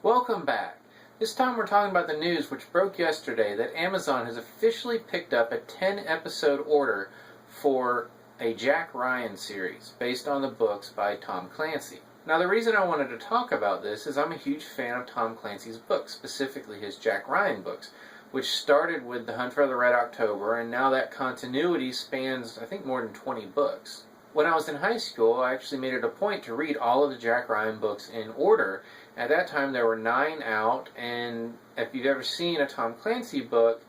Welcome back. This time we're talking about the news which broke yesterday that Amazon has officially picked up a 10-episode order for a Jack Ryan series based on the books by Tom Clancy. Now the reason I wanted to talk about this is I'm a huge fan of Tom Clancy's books, specifically his Jack Ryan books, which started with The Hunt for the Red October, and now that continuity spans, I think, more than 20 books. When I was in high school, I actually made it a point to read all of the Jack Ryan books in order. At that time, there were 9 out, and if you've ever seen a Tom Clancy book,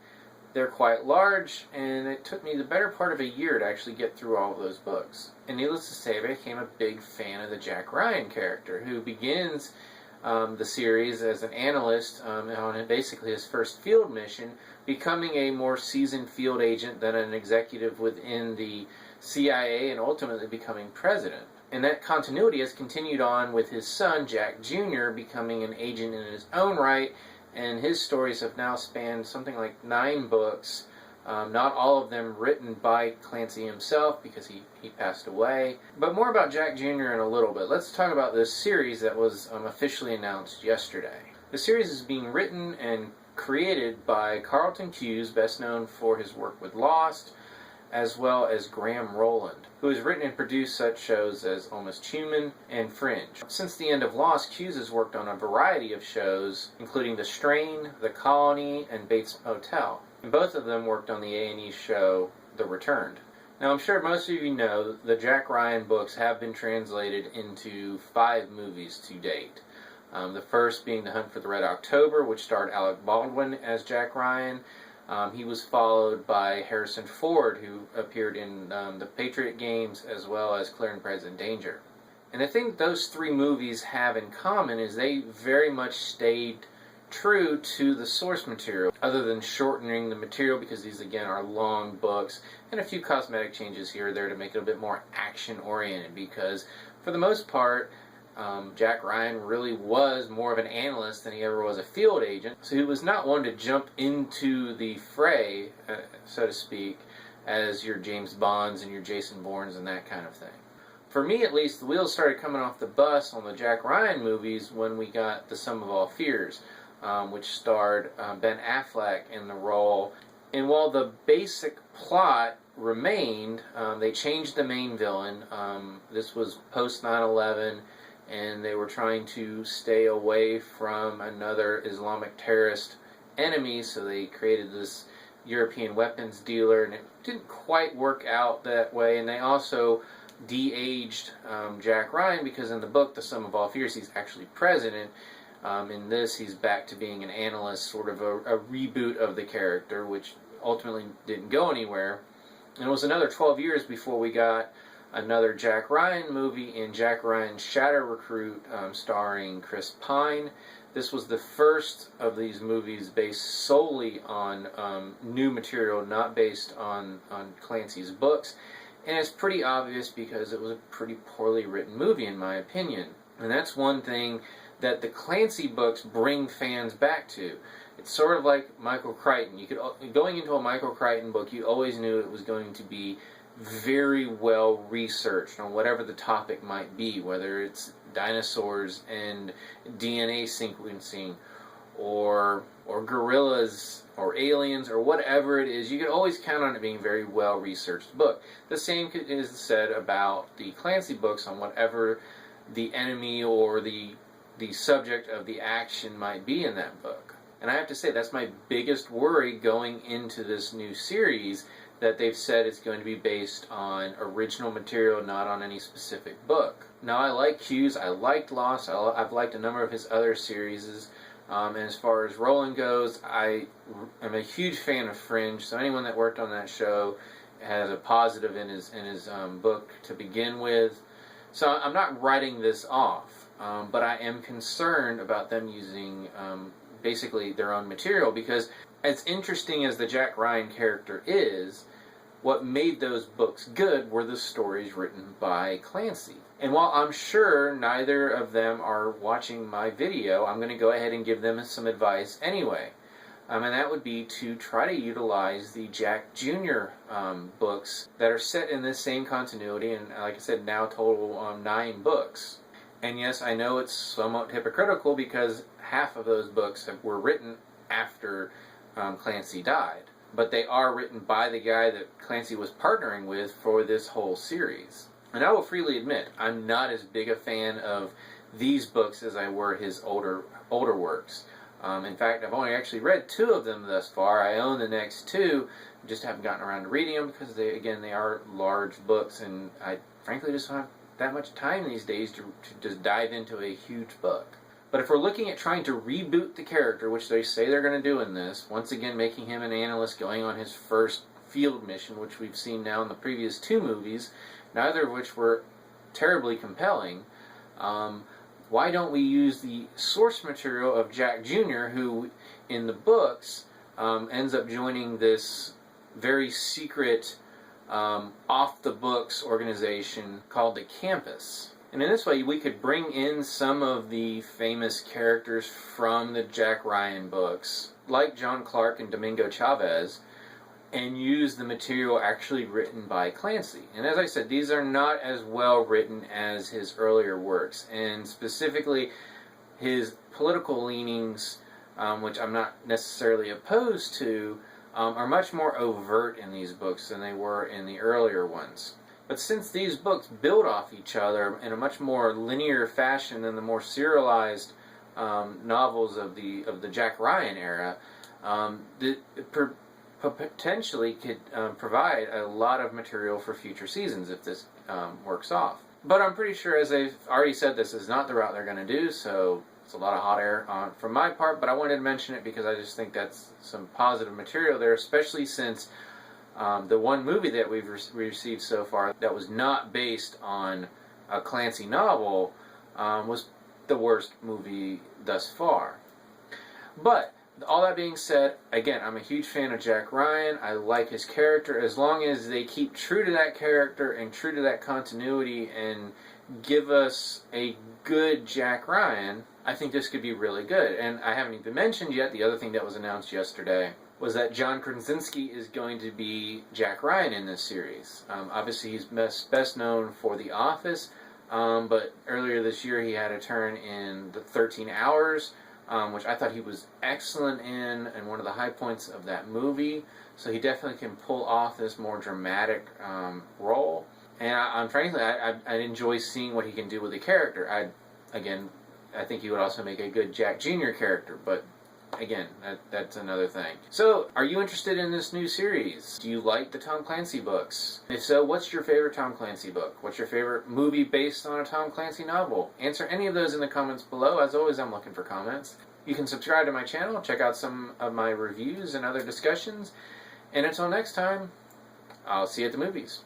they're quite large, and it took me the better part of a year to actually get through all of those books. And needless to say, I became a big fan of the Jack Ryan character, who begins the series as an analyst on basically his first field mission, becoming a more seasoned field agent than an executive within the CIA and ultimately becoming president. And that continuity has continued on with his son, Jack Jr., becoming an agent in his own right, and his stories have now spanned something like 9 books, not all of them written by Clancy himself because he passed away. But more about Jack Jr. in a little bit. Let's talk about this series that was officially announced yesterday. The series is being written and created by Carlton Cuse, best known for his work with Lost, as well as Graham Rowland, who has written and produced such shows as Almost Human and Fringe. Since the end of Lost, Cuse has worked on a variety of shows, including The Strain, The Colony, and Bates Motel. And both of them worked on the A&E show The Returned. Now, I'm sure most of you know the Jack Ryan books have been translated into 5 movies to date. The first being The Hunt for the Red October, which starred Alec Baldwin as Jack Ryan. He was followed by Harrison Ford, who appeared in the Patriot Games as well as Clear and Present Danger. And the thing those 3 movies have in common is they very much stayed true to the source material, other than shortening the material because these again are long books, and a few cosmetic changes here or there to make it a bit more action oriented, because for the most part Jack Ryan really was more of an analyst than he ever was a field agent, so he was not one to jump into the fray, so to speak, as your James Bonds and your Jason Bournes and that kind of thing. For me at least, the wheels started coming off the bus on the Jack Ryan movies when we got The Sum of All Fears, which starred Ben Affleck in the role. And while the basic plot remained, they changed the main villain. This was post 9/11, and they were trying to stay away from another Islamic terrorist enemy, so they created this European weapons dealer, and it didn't quite work out that way. And they also de-aged Jack Ryan, because in the book The Sum of All Fears he's actually president. In this, he's back to being an analyst, sort of a reboot of the character, which ultimately didn't go anywhere. And it was another 12 years before we got another Jack Ryan movie in Jack Ryan's Shadow Recruit, starring Chris Pine. This was the first of these movies based solely on new material, not based on Clancy's books. And it's pretty obvious because it was a pretty poorly written movie, in my opinion. And that's one thing that the Clancy books bring fans back to. It's sort of like Michael Crichton. Going into a Michael Crichton book, you always knew it was going to be very well researched on whatever the topic might be, whether it's dinosaurs and DNA sequencing, or gorillas, or aliens, or whatever it is. You could always count on it being a very well researched book. The same is said about the Clancy books on whatever the enemy or the subject of the action might be in that book. And I have to say, that's my biggest worry going into this new series, that they've said it's going to be based on original material, not on any specific book. Now, I like Cuse, I liked Lost, I've liked a number of his other series, and as far as Rowland goes, I am a huge fan of Fringe, so anyone that worked on that show has a positive in his book to begin with. So I'm not writing this off, but I am concerned about them using basically their own material, because as interesting as the Jack Ryan character is, what made those books good were the stories written by Clancy. And while I'm sure neither of them are watching my video, I'm going to go ahead and give them some advice anyway. And that would be to try to utilize the Jack Jr. Books that are set in this same continuity, and like I said, now total 9 books. And yes, I know it's somewhat hypocritical, because half of those books were written after Clancy died. But they are written by the guy that Clancy was partnering with for this whole series. And I will freely admit, I'm not as big a fan of these books as I were his older works. In fact, I've only actually read 2 of them thus far. I own the next 2, just haven't gotten around to reading them because they are large books, and I frankly just don't have that much time these days to just dive into a huge book. But if we're looking at trying to reboot the character, which they say they're going to do in this, once again making him an analyst going on his first field mission, which we've seen now in the previous 2 movies, neither of which were terribly compelling, why don't we use the source material of Jack Jr., who in the books ends up joining this very secret off-the-books organization called the Campus. And in this way, we could bring in some of the famous characters from the Jack Ryan books, like John Clark and Domingo Chavez, and use the material actually written by Clancy. And as I said, these are not as well written as his earlier works, and specifically his political leanings, which I'm not necessarily opposed to, are much more overt in these books than they were in the earlier ones. But since these books build off each other in a much more linear fashion than the more serialized novels of the Jack Ryan era, potentially could provide a lot of material for future seasons if this works off. But I'm pretty sure, as I've already said, this is not the route they're going to do, so it's a lot of hot air from my part, but I wanted to mention it because I just think that's some positive material there, especially since the one movie that we've received so far that was not based on a Clancy novel was the worst movie thus far. But all that being said, again, I'm a huge fan of Jack Ryan. I like his character. As long as they keep true to that character and true to that continuity and give us a good Jack Ryan, I think this could be really good. And I haven't even mentioned yet, the other thing that was announced yesterday was that John Krasinski is going to be Jack Ryan in this series. Obviously, he's best known for The Office, but earlier this year he had a turn in The 13 Hours, which I thought he was excellent in, and one of the high points of that movie. So he definitely can pull off this more dramatic role. And frankly, I enjoy seeing what he can do with the character. I think he would also make a good Jack Jr. character, but again, that's another thing. So, are you interested in this new series? Do you like the Tom Clancy books? If so, what's your favorite Tom Clancy book? What's your favorite movie based on a Tom Clancy novel? Answer any of those in the comments below. As always, I'm looking for comments. You can subscribe to my channel, check out some of my reviews and other discussions. And until next time, I'll see you at the movies.